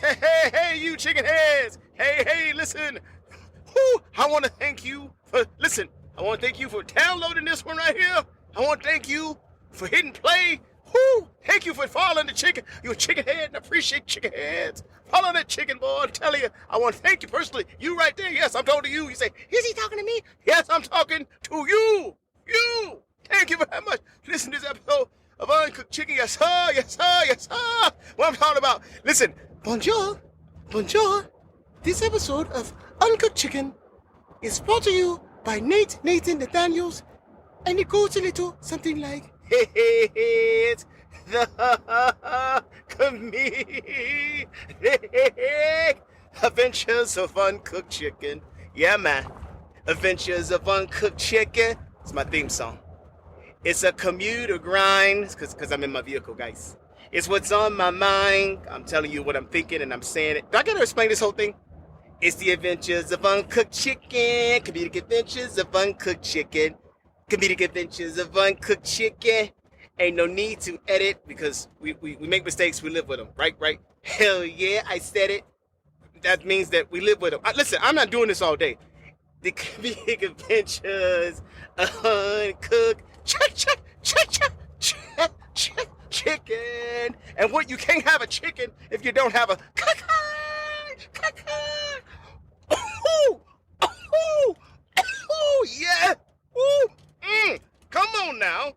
Hey, you chicken heads. Hey, listen. Woo, I want to thank you for, I want to thank you for downloading this one right here. I want to thank you for hitting play. Woo, thank you for following the chicken. You're a chicken head and I appreciate chicken heads. Follow that chicken, boy. I'm telling you, I want to thank you personally. You right there. Yes, I'm talking to you. You say, is he talking to me? Yes, I'm talking to you. You. Thank you very much. Listen to this episode of Uncooked Chicken. Yes, sir. Yes, sir. Yes, sir. What I'm talking about. Listen. Bonjour. This episode of Uncooked Chicken is brought to you by NateNathaNathaniel, and it goes a little something like, it's the comedic Adventures of Uncooked Chicken. Yeah, man. Adventures of Uncooked Chicken. It's my theme song. It's a commuter grind, because I'm in my vehicle, guys. It's what's on my mind. I'm telling you what I'm thinking and I'm saying it. Do I gotta explain this whole thing? It's the Adventures of Uncooked Chicken. Comedic Adventures of Uncooked Chicken. Comedic Adventures of Uncooked Chicken. Ain't no need to edit because we make mistakes, we live with them. Right? Hell yeah, I said it. That means that we live with them. Listen, I'm not doing this all day. The Comedic Adventures of Uncooked Chicken. And what, you can't have a chicken if you don't have a yeah. Come on now.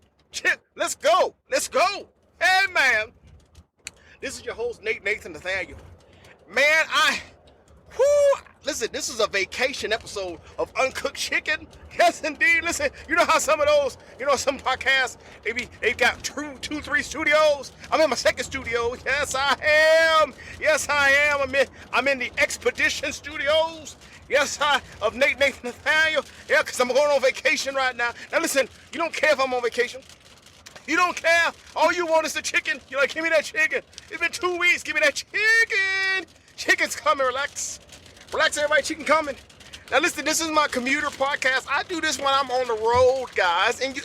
Let's go. Hey, man. This is your host, NateNathaNathaniel. Man, listen, this is a vacation episode of Uncooked Chicken. Yes, indeed. Listen, you know how some of those, some podcasts, they've got two, 3 studios. I'm in my second studio. Yes, I am. I'm in the Expedition Studios. Yes, of NateNathaNathaniel. Yeah, because I'm going on vacation right now. Now, listen, you don't care if I'm on vacation. You don't care. All you want is the chicken. You're like, give me that chicken. It's been 2 weeks. Give me that chicken. Chicken's coming. Relax, everybody. Chicken coming. Now, listen, this is my commuter podcast. I do this when I'm on the road, guys. And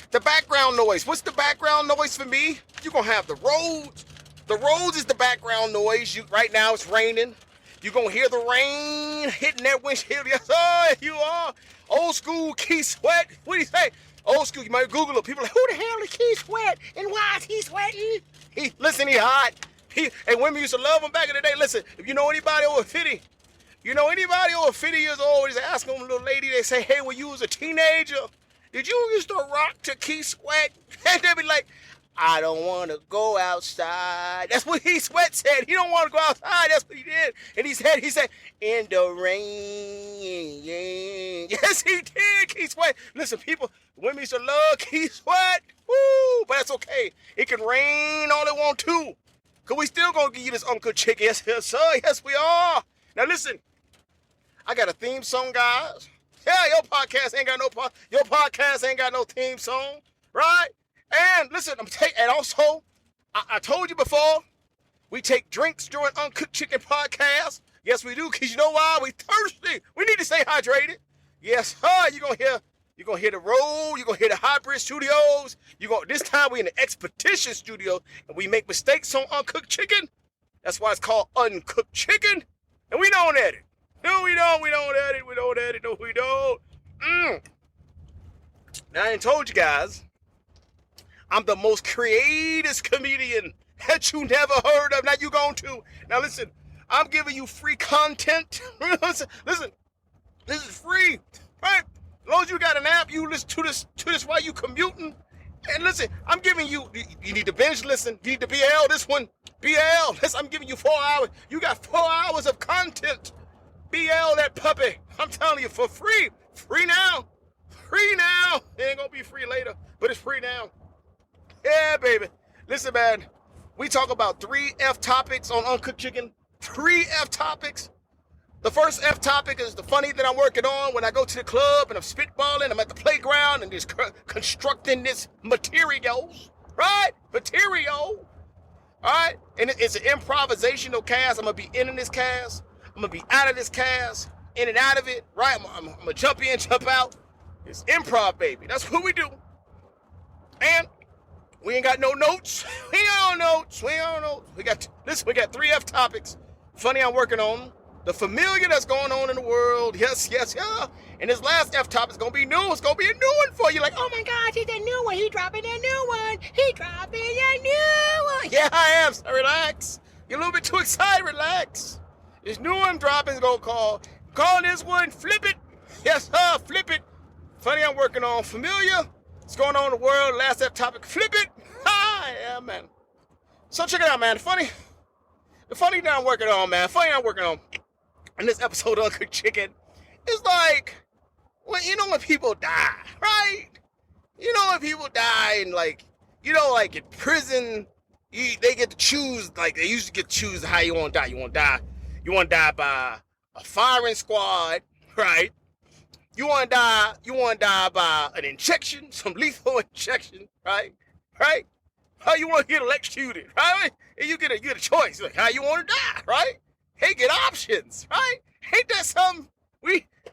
the background noise. What's the background noise for me? You're going to have the roads. The roads is the background noise. Right now, it's raining. You're going to hear the rain hitting that windshield. Yes, sir, you are. Old school Keith Sweat. What do you say? Old school, you might Google it. People are like, who the hell is Keith Sweat? And why is he sweating? He hot. And women used to love him back in the day. Listen, if you know anybody over 50, years old, just ask them, little lady, they say, hey, when you was a teenager, did you used to rock to Keith Sweat? And they be like, I don't want to go outside. That's what Keith Sweat said. He don't want to go outside. That's what he did. And he said, in the rain. Yes, he did, Keith Sweat. Listen, women used to love Keith Sweat. Woo, but that's okay. It can rain all it want to. Because we still going to give you this uncooked chicken. Yes, sir. Yes, we are. Now, listen. I got a theme song, guys. Yeah, your podcast ain't got no theme song. Right? And listen, and also, I told you before, we take drinks during Uncooked Chicken podcast. Yes, we do, because you know why? We thirsty. We need to stay hydrated. Yes, sir. You're gonna hear the road, you're gonna hear the hybrid studios. This time we in the Expedition studio, and we make mistakes on Uncooked Chicken. That's why it's called Uncooked Chicken. And we don't edit. No, we don't edit. No, we don't. Now, I told you guys, I'm the most creative comedian that you never heard of. Now you going to. Now listen, I'm giving you free content. Listen, this is free, right? As long as you got an app, you listen to this while you commuting. And listen, I'm giving you need to binge listen. You need to BL this one. BL, listen, I'm giving you 4 hours. You got 4 hours of content. BL that puppy. I'm telling you, for free. Free now. It ain't gonna be free later, but it's free now. Yeah, baby. Listen, man. We talk about 3 F topics on Uncooked Chicken. 3 F topics. The first F topic is the funny that I'm working on when I go to the club and I'm spitballing. I'm at the playground and just constructing this materials. Right? Material. All right? And it's an improvisational cast. I'm going to be in this cast. I'm going to be out of this cast. In and out of it. Right? I'm going to jump in, jump out. It's improv, baby. That's what we do. And we ain't got no notes. We got 3 F topics. Funny, I'm working on the familiar that's going on in the world. Yes, yes, yeah. And this last F-top is going to be new. It's going to be a new one for you. Like, oh my gosh, it's a new one. He dropping a new one. He dropping a new one. Yeah, I am. So relax. You're a little bit too excited. Relax. This new one dropping is going to call this one Flip It. Yes, Flip It. Funny, I'm working on familiar. What's going on in the world? Last F-topic. Flip It. Yeah, man. So check it out, man. The funny that I'm working on, man. Funny I'm working on in this episode of Uncooked Chicken is like, when people die, right? You know, when people die and like, you know, like in prison, they get to choose, like they used to get to choose how you want to die. You want to die by a firing squad, right? You want to die by an injection, some lethal injection, right? Right? How you want to get electrocuted, right? And you get a choice, like how you want to die, right? Hey, get options, right? Ain't that something?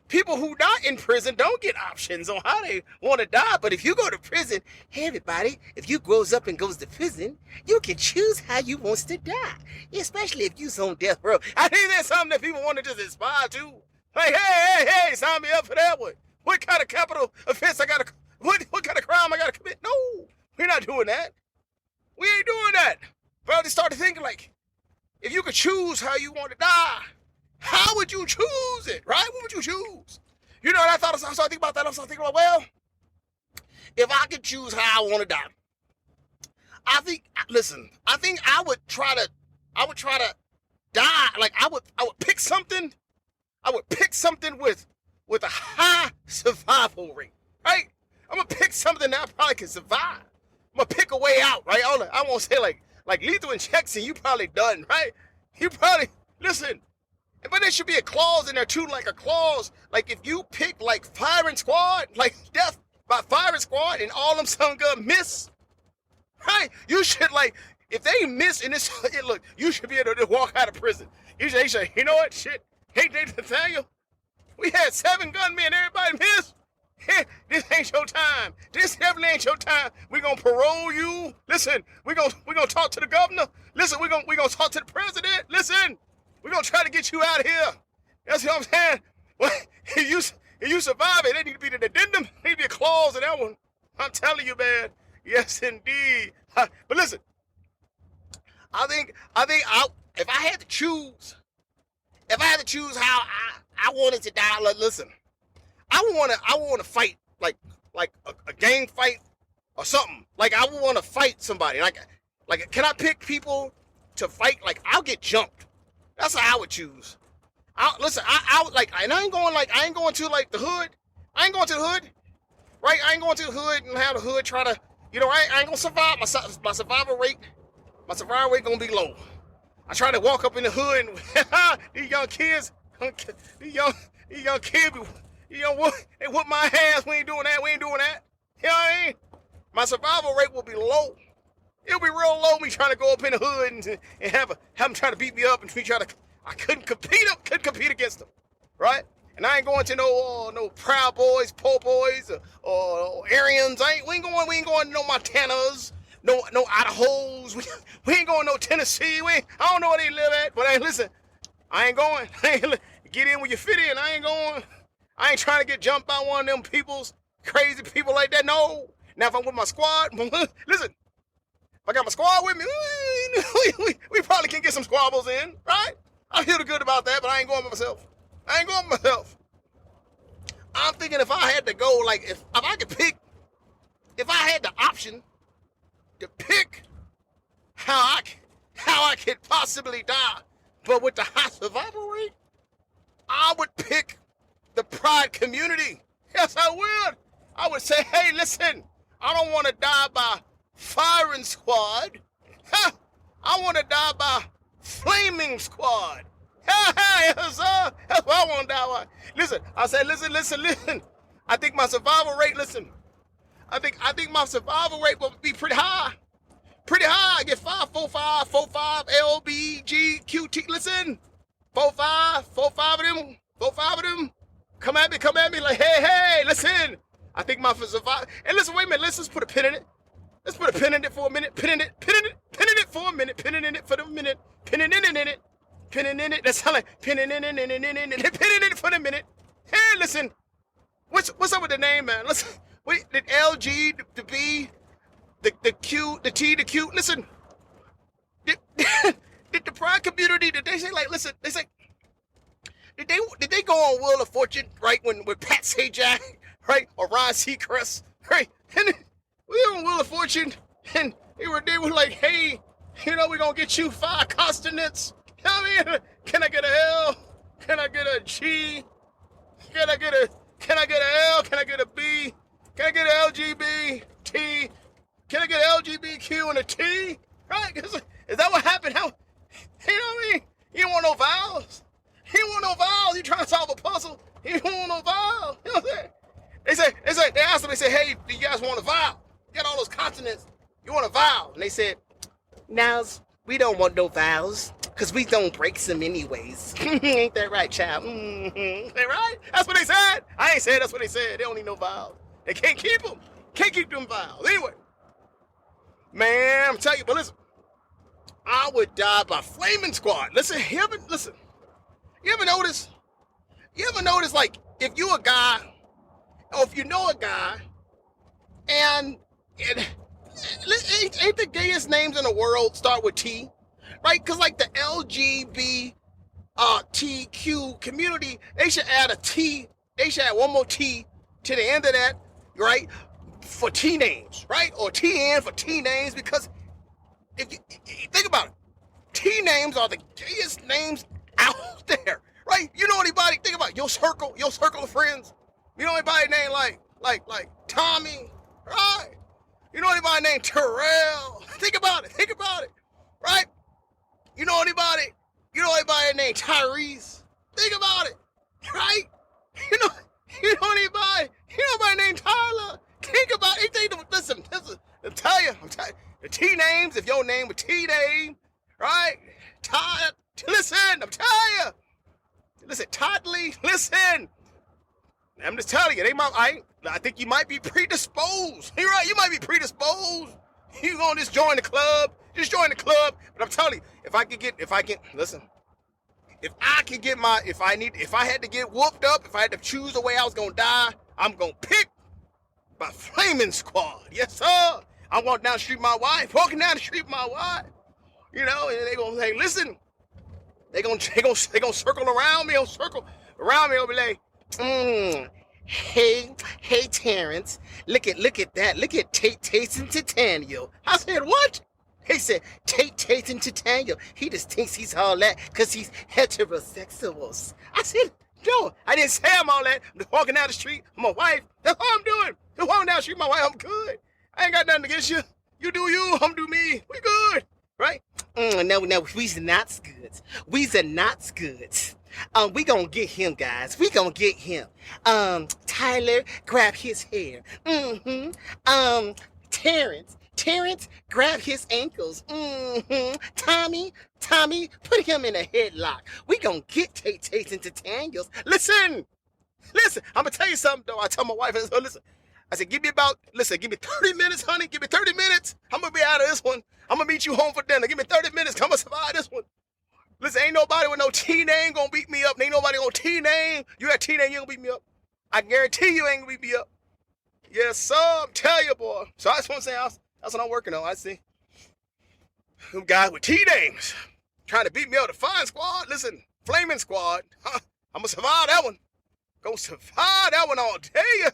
People who die in prison don't get options on how they want to die. But if you go to prison, hey everybody, if you grows up and goes to prison, you can choose how you wants to die. Especially if you's on death row. I think that's something that people want to just aspire to. Like, hey, sign me up for that one. What kind of capital offense what kind of crime I gotta commit? No, we're not doing that. We ain't doing that. But I just started thinking, like, if you could choose how you want to die, how would you choose it, right? What would you choose? You know, and I started thinking about that. I started thinking about, well, if I could choose how I want to die, I think I would try to die. Like, I would pick something. I would pick something with a high survival rate, right? I'm going to pick something that I probably can survive. I'm going to pick a way out, right? I won't say like lethal injection, you probably done, right? You probably, listen, but there should be a clause in there too, like a clause, like if you pick like firing squad, like death by firing squad and all them some gun miss, right? You should like, if they miss in this, look, you should be able to walk out of prison. You should say, you know what, shit, hey, NateNathaNathaniel, we had 7 gunmen, everybody missed. This ain't your time. This definitely ain't your time. We're gonna parole you. Listen, we're gonna talk to the governor. Listen, we're gonna talk to the president. Listen, we're gonna try to get you out of here. That's what I'm saying. Well, if you survive it, there need to be an addendum. There need to be a clause in that one. I'm telling you, man. Yes, indeed. But listen, I think if I had to choose how I wanted to die, listen. I want to fight like a gang fight or something. Like I would want to fight somebody. Like can I pick people to fight? Like I'll get jumped. That's how I would choose. Listen, I would like, and I ain't going to like the hood. I ain't going to the hood, right? I ain't going to the hood and have the hood try to, you know, I ain't gonna survive. My survival rate gonna be low. I try to walk up in the hood and these young kids, you know what? They whoop my ass. We ain't doing that. You know what I mean? My survival rate will be low. It'll be real low. Me trying to go up in the hood and have them trying to beat me up and I couldn't compete against them, right? And I ain't going to no Proud Boys, Po Boys, or Aryans. We ain't going to no Montanas, no Idahos. We ain't going to no Tennessee. I don't know where they live at, but hey, listen, I ain't going. Get in where you fit in. I ain't going. I ain't trying to get jumped by one of them crazy people like that. No. Now, if I'm with my squad, listen, if I got my squad with me, we probably can get some squabbles in, right? I feel good about that, but I ain't going by myself. I'm thinking if I had to go, like, if I could pick, if I had the option to pick how I could possibly die, but with the high survival rate, I would pick the pride community. Yes, I would. I would say, hey, listen, I don't want to die by firing squad. I want to die by flaming squad. Yes, sir. That's what I want to die by. Listen, I said, listen. I think my survival rate, I think my survival rate will be pretty high. I get 5, 4, 5, 4, 5, L, B, G, Q, T. Listen, 4, 5 of them. Come at me like, hey, listen. I think my survival. And listen, wait a minute. Let's just put a pin in it. Let's put a pin in it for a minute. Pin in it for a minute. Pin in it for the minute. Pin in it. Pinning in it. That sound like pinning in it for the minute. Hey, listen. What's up with the name, man? Listen. Wait, the L, G, the B, the Q, the T, the Q. Listen. Did the pride community, did they say, like, listen, they say, did they go on Wheel of Fortune, right, when Pat Sajak, right, or Ryan Seacrest, right, and we were on Wheel of Fortune, and they were like, hey, you know, we're gonna get you 5 consonants. You know what I mean? Can I get a L? Can I get a G? Can I get a L? Can I get a B? Can I get an LGB T? Can I get an LGBTQ and a T? Right? Is that what happened? How? You know what I mean? You don't want no vowels. You don't want no vowels. You trying to solve a puzzle. You don't want no vowels. You know what I'm saying? They asked them, they said, hey, do you guys want a vowel? You got all those consonants. You want a vowel? And they said, no, we don't want no vowels, because we don't break them anyways. Ain't that right, child? Mm-hmm. That right? That's what they said. I ain't said that's what they said. They don't need no vowels. They can't keep them. Can't keep them vowels. Anyway, man, I'm telling you, but listen, I would die by flaming squad. Listen, you ever notice, like, if you a guy, or if you know a guy, and ain't the gayest names in the world start with T, right? Because, like, the LGBTQ community, they should add a T, they should add one more T to the end of that, right? For T names, right? Or TN for T names, because if you think about it, T names are the gayest names out there, right? You know anybody? Think about it, your circle of friends. You know anybody named like Tommy, right? You know anybody named Terrell? Think about it, right? You know anybody named Tyrese? Think about it, right? You know anybody named Tyler? Think about it. Listen, I'm telling you, the T names, if your name was T name, right? Listen, I'm telling you. Listen, Toddly, listen. I'm just telling you, I think you might be predisposed. You're right, you might be predisposed. You gonna just join the club. But I'm telling you, if I had to get whooped up, if I had to choose the way I was gonna die, I'm gonna pick my flaming squad. Yes, sir. I'm walking down the street with my wife, you know, and they gonna say, listen, they gonna circle around me, they'll be like, hey, Terrance, look at that, look at Tate and Nathaniel. I said, what? He said, Tate and Nathaniel, he just thinks he's all that because he's heterosexual. I said, no, I didn't say I'm all that. I'm just walking down the street with my wife. That's all I'm doing. Just walking down the street with my wife. I'm good. I ain't got nothing against you. You do you, I'm do me. We good, right? No, we's not good. We gonna get him, guys. We gonna get him. Tyler, grab his hair. Terrance, grab his ankles. Tommy, put him in a headlock. We gonna get Tate and Nathaniels. Listen, I'm gonna tell you something, though. I tell my wife, listen, I said, give me 30 minutes, honey. Give me 30 minutes. I'm gonna be out of this one. I'm gonna meet you home for dinner. Give me 30 minutes. Come and survive this one. Listen, ain't nobody with no T name gonna beat me up. Ain't nobody on T name. You got T name, you gonna beat me up. I guarantee you ain't gonna beat me up. Yes, sir. I'm telling you, boy. So that's what I'm saying. That's what I'm working on. I see. Them guys with T names trying to beat me up. The fine squad. Listen, flaming squad. I'm gonna survive that one. Gonna survive that one all day.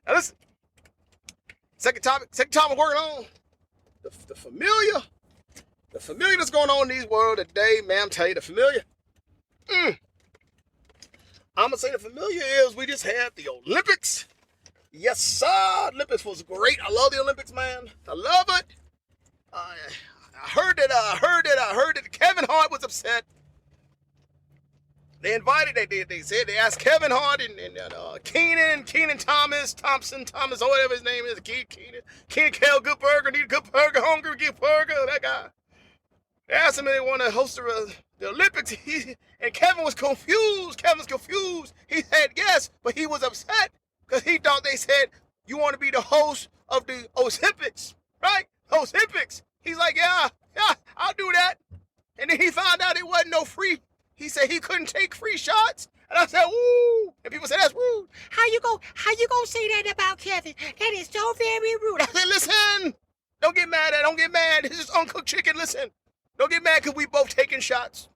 Now listen. Second topic I'm working on. The familiar. The familiar that's going on in these world today, man. I'm telling you, the familiar. I'm gonna say the familiar is we just had the Olympics. Yes, sir. Olympics was great. I love the Olympics, man. I love it. I heard that Kevin Hart was upset. They asked Kevin Hart and Keenan Thompson, or whatever his name is, Keenan Kale, good burger, need a good burger, hungry, good burger, that guy. They asked him if they want to host the Olympics, and Kevin was confused. He said yes, but he was upset because he thought they said, you want to be the host of the Olympics, right? Olympics. He's like, yeah, I'll do that. And then he found out it wasn't no free. He said he couldn't take free shots. And I said, woo. And people said, that's rude. How you gonna say that about Kevin? That is so very rude. I said, listen, don't get mad at it. Don't get mad. This is Uncooked Chicken. Listen, don't get mad because we both taking shots.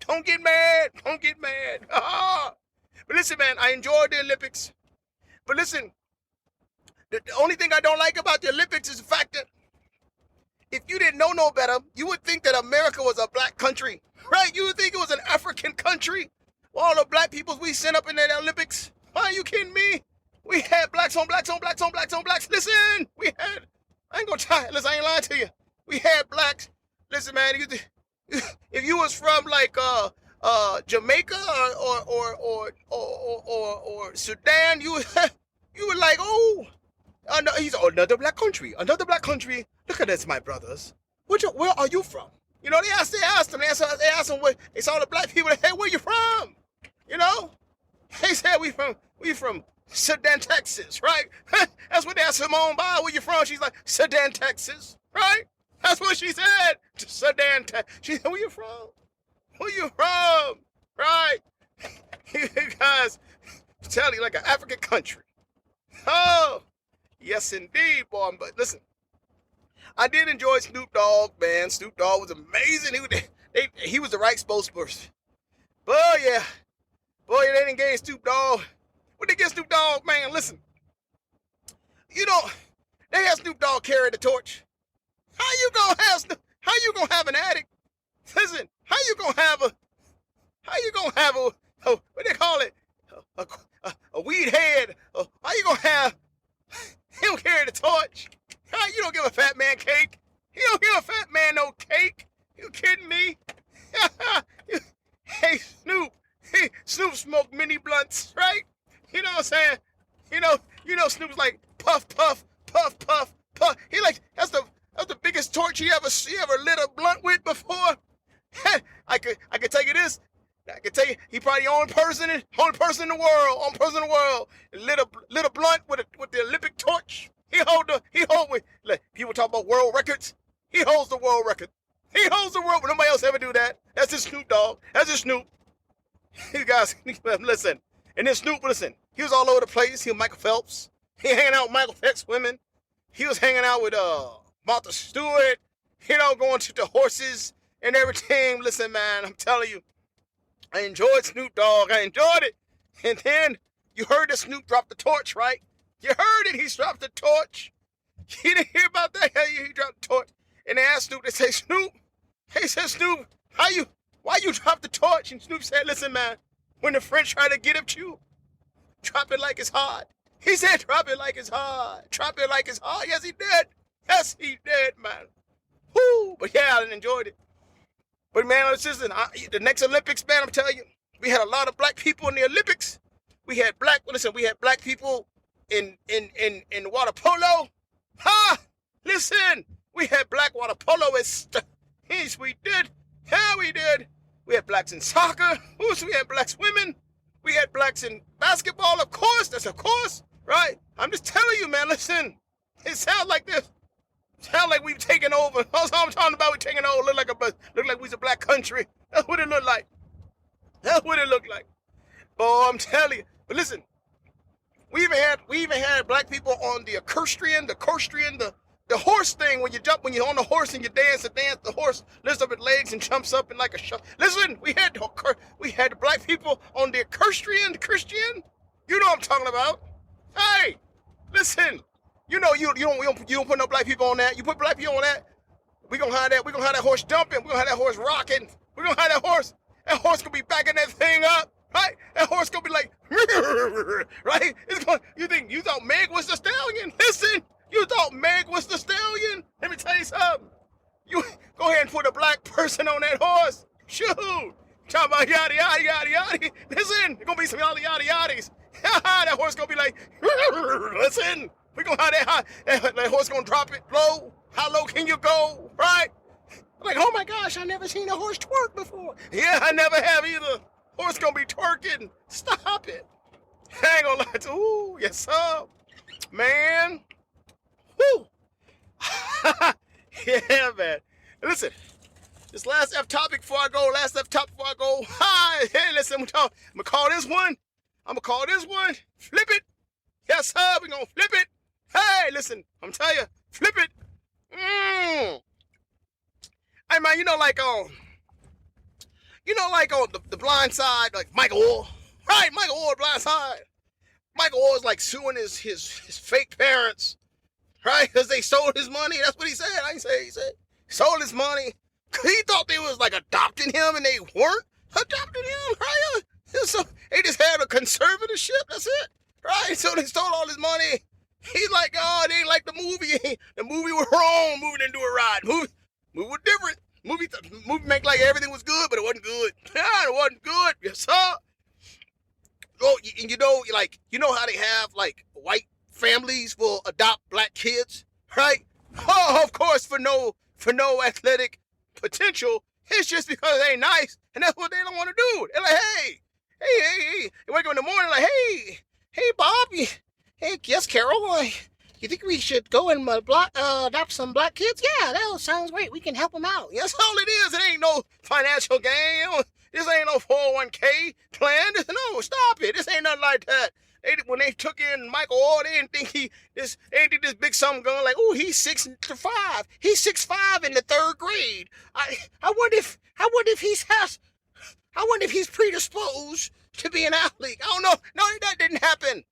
Don't get mad. Don't get mad. But listen, man, I enjoyed the Olympics. But listen, the only thing I don't like about the Olympics is the fact that if you didn't know no better, you would think that America was a black country, right? You would think it was an African country. All the black people we sent up in the Olympics. Are you kidding me? We had blacks on blacks on blacks on blacks on blacks. Listen, I ain't gonna try. Listen, I ain't lying to you. We had blacks. Listen, man, if you was from like Jamaica or Sudan, you were like, oh, he's another black country. Another black country. Look at this, my brothers. Where are you from? You know, they asked them where they saw the black people. Hey, where you from? You know, they said we from Sudantexas, right? That's what they asked Simone by. Where you from? She's like, Sudantexas, right? That's what she said. Sudantexas. She said, where you from? Where you from? Right? You guys, tell you like an African country. Oh, yes indeed, boy. But listen, I did enjoy Snoop Dogg, man. Snoop Dogg was amazing. He was the right spokesperson. Boy, yeah. Boy, they didn't get Snoop Dogg. What they get Snoop Dogg, man? Listen. You know, they had Snoop Dogg carry the torch. How you gonna have an addict? Listen, how you gonna have a what they call it? A weed head. How you gonna have him carry the torch? How you don't give a fat man cake? You don't give a fat man no cake. You kidding me? Hey, Snoop. Hey, Snoop smoked mini blunts, right? You know what I'm saying? You know Snoop's like puff, puff, puff, puff, puff. He like that's the biggest torch he ever lit a blunt with before. I could tell you this. I can tell you, he probably the only person in the world, lit a blunt with the Olympic torch. He hold with like, people talk about world records. He holds the world record. He holds the world, but nobody else ever do that. That's just Snoop Dogg. That's just Snoop. You guys, listen. And then Snoop, listen. He was all over the place. He was Michael Phelps. He hanging out with Michael Phelps women. He was hanging out with Martha Stewart. You know, going to the horses and everything. Listen, man, I'm telling you, I enjoyed Snoop Dogg. I enjoyed it. And then you heard that Snoop dropped the torch, right? You heard it. He dropped the torch. You didn't hear about that? He dropped the torch. And they asked Snoop, they say, Snoop, they said, Snoop, why you dropped the torch? And Snoop said, listen, man, when the French try to get at you, drop it like it's hot. He said, drop it like it's hot. Drop it like it's hot. Yes, he did. Yes, he did, man. Woo. But yeah, I enjoyed it. But man, listen, the next Olympics, man, I'm telling you, we had a lot of black people in the Olympics. We had black people in water polo. Ha! Listen, we had black water poloists. Yes, we did. Yeah, we did. We had blacks in soccer. We had blacks women. We had blacks in basketball, of course. That's of course, right? I'm just telling you, man, listen. It sounds like this. Sound like we've taken over. That's all I'm talking about. We taking over. Look like we's a black country. That's what it looked like. That's what it looked like. Boy, I'm telling you. But listen, we even had black people on the equestrian, the horse thing when you're on the horse and you dance, the horse lifts up its legs and jumps up and like a shot. Listen, we had the black people on the equestrian, the Christian. You know what I'm talking about. Hey, listen. You know you don't put no black people on that. You put black people on that, we gonna have that horse jumping. We're gonna have that horse rocking. We're gonna have that horse. That horse gonna be backing that thing up, right? That horse gonna be like, right? You thought Meg was the stallion? Listen, you thought Meg was the stallion? Let me tell you something. You go ahead and put a black person on that horse. Shoot. Talk about yada yada yada yada. Listen, there's gonna be some yada yada yadas. That horse gonna be like, listen. We're going to have that horse going to drop it low. How low can you go, right? Like, oh my gosh, I never seen a horse twerk before. Yeah, I never have either. Horse going to be twerking. Stop it. I ain't going to lie to you. Ooh, yes, sir. Man. Woo. Yeah, man. Listen, This last F topic before I go. Hi, hey, listen, I'm gonna call this one. Flip it. Yes, sir, we gonna flip it. Hey, listen, I'm telling you, flip it. Hey, man, on the Blind Side, like Michael Orr. Right, Michael Orr, Blind Side. Michael Orr is like suing his fake parents, right? Because they stole his money. That's what he said. I ain't say he said. Stole his money. He thought they was like adopting him, and they weren't adopting him, right? So they just had a conservatorship. That's it, right? So they stole all his money. He's like, oh, they ain't like the movie. The movie was wrong. Movie didn't do it right. Movie was different. Movie make like everything was good, but it wasn't good. Yeah, it wasn't good. Yes, sir. Oh, and you know how they have like white families will adopt black kids, right? Oh, of course, for no athletic potential. It's just because they ain't nice, and that's what they don't want to do. They're like, hey. They wake up in the morning like, hey, Bob, hey, yes, Carol, you think we should go and adopt some black kids? Yeah, that sounds great. We can help them out. That's all it is. It ain't no financial gain. This ain't no 401k plan. No, stop it. This ain't nothing like that. When they took in Michael Orr, they didn't think this big sum going like, oh, he's 6'5". He's 6'5" in the 3rd grade. I wonder if he's predisposed to be an athlete. I don't know. No, that didn't happen.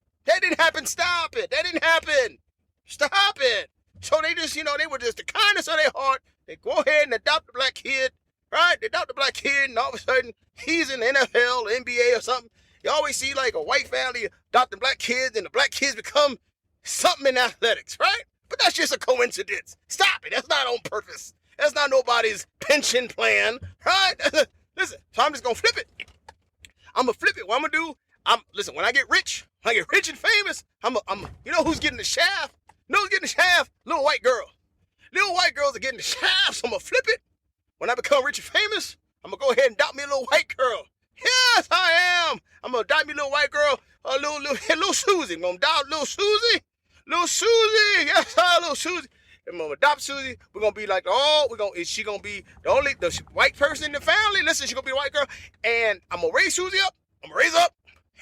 Stop it. That didn't happen. Stop it. So they just, they were just the kindness of their heart. They go ahead and adopt a black kid, right? They adopt a black kid, and all of a sudden, he's in the NFL, NBA, or something. You always see like a white family adopting black kids, and the black kids become something in athletics, right? But that's just a coincidence. Stop it. That's not on purpose. That's not nobody's pension plan, right? Listen, so I'm just going to flip it. I'm going to flip it. What I'm going to do, listen, when I get rich and famous, you know who's getting the shaft? You know who's getting the shaft? Little white girl. Little white girls are getting the shaft, so I'm going to flip it. When I become rich and famous, I'm going to go ahead and adopt me a little white girl. Yes, I am. I'm going to adopt me a little white girl, little Suzie. I'm going to adopt little Suzie. Little Suzie. Yes, little Suzie. I'm going to adopt Suzie. We're going to be like, is she going to be the white person in the family? Listen, she's going to be a white girl. And I'm going to raise Suzie up.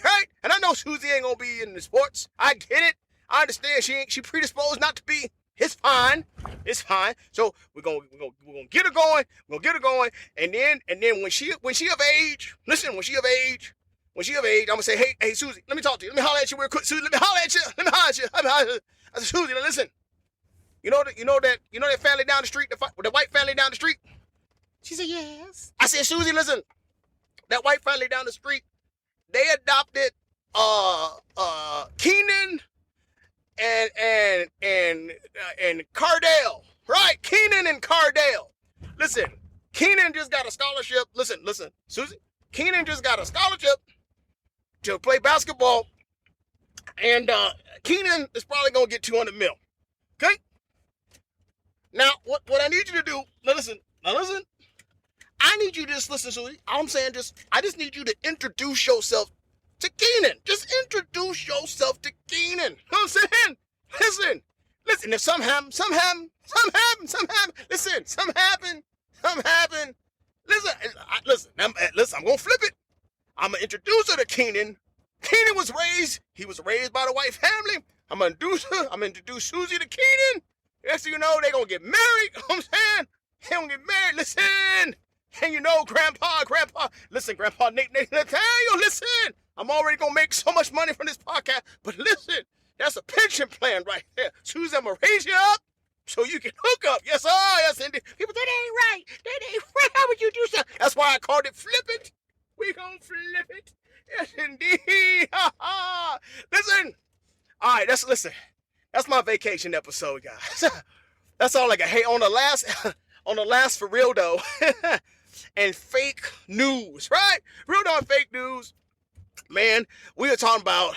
Right? And I know Suzie ain't going to be in the sports. I get it. I understand she predisposed not to be. It's fine. So we're gonna get her going. And then when she of age, listen, when she of age, I'm gonna say, hey, Suzie, let me talk to you. Let me holler at you real quick, Suzie. Let me holler at you. I said, Suzie, now listen. You know that family down the street, the white family down the street? She said, yes. I said, Suzie, listen. That white family down the street, they adopted Keenan and Cardell, right? Keenan and Cardell. Listen, Keenan just got a scholarship. Listen, Suzie. Keenan just got a scholarship to play basketball, and Keenan is probably gonna get $200 million. Okay. Now, what I need you to do? Now listen. I need you to just listen, Suzie. All I'm saying, I just need you to introduce yourself to Keenan. Just introduce yourself to Keenan. You know what I'm saying? Listen. If something happen. Listen, something happen. Listen, I'm gonna flip it. I'm gonna introduce her to Keenan. Keenan was raised by the white family. I'm gonna introduce Suzie to Keenan. Next thing you know, they gonna get married. You know what I'm saying? They gonna get married. Listen. And Grandpa, listen, Grandpa NateNathaNathaniel, listen. I'm already going to make so much money from this podcast, but listen, that's a pension plan right there. Suzie, I'm going to raise you up so you can hook up. Yes, yes, indeed. People, that ain't right. How would you do so? That's why I called it flip it. We going to flip it. Yes, indeed. Listen. All right, listen. That's my vacation episode, guys. That's all I got. Hey, on the last for real though, and fake news, right? Real darn fake news. Man, we were talking about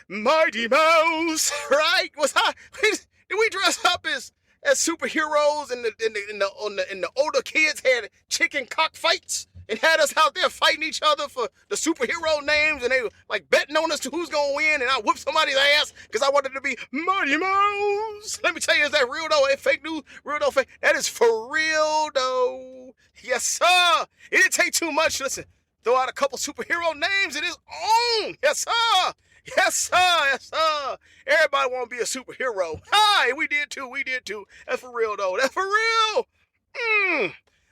Mighty Mouse, right? Did we dress up as superheroes and the older kids had chicken cock fights? and had us out there fighting each other for the superhero names, and they were like betting on us to who's gonna win, and I whooped somebody's ass because I wanted to be Mighty Mouse. Let me tell you, is that real though? Ain't fake news, real though, fake. That is for real though. Yes, sir. It didn't take too much. Listen, throw out a couple superhero names in his own. Yes, sir. Yes, sir. Yes, sir. Everybody want to be a superhero. Hi, we did too. We did too. That's for real though. That's for real.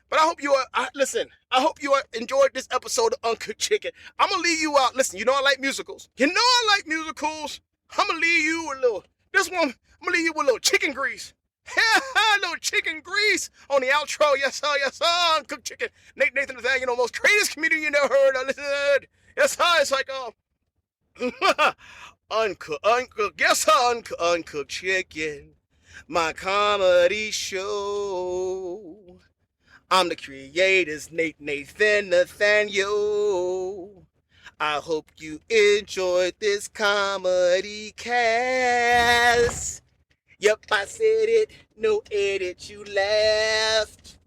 But I hope you are, listen, I hope you enjoyed this episode of Uncooked Chicken. I'm going to leave you out. Listen, you know I like musicals. You know I like musicals. I'm going to leave you with a little, this one, I'm going to leave you with a little chicken grease. A little chicken grease on the outro. Yes, sir. Yes, sir. Uncooked Chicken. NateNathaNathaniel, you know, most greatest comedian you never heard of. Listen. Yes, sir. It's like, uncooked. Yes, sir. Uncooked Chicken. My comedy show. I'm the creator's NateNathaNathaniel. I hope you enjoyed this comedy cast. Yep, I said it. No edit, you laughed.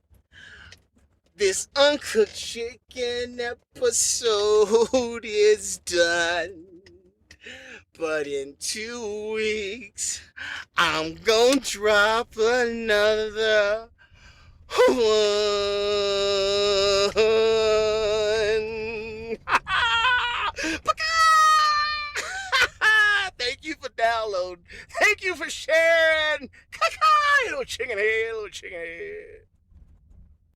This Uncooked Chicken episode is done. But in 2 weeks, I'm gonna drop another one. Thank you for downloading. Thank you for sharing. Little chicken head, little chicken head.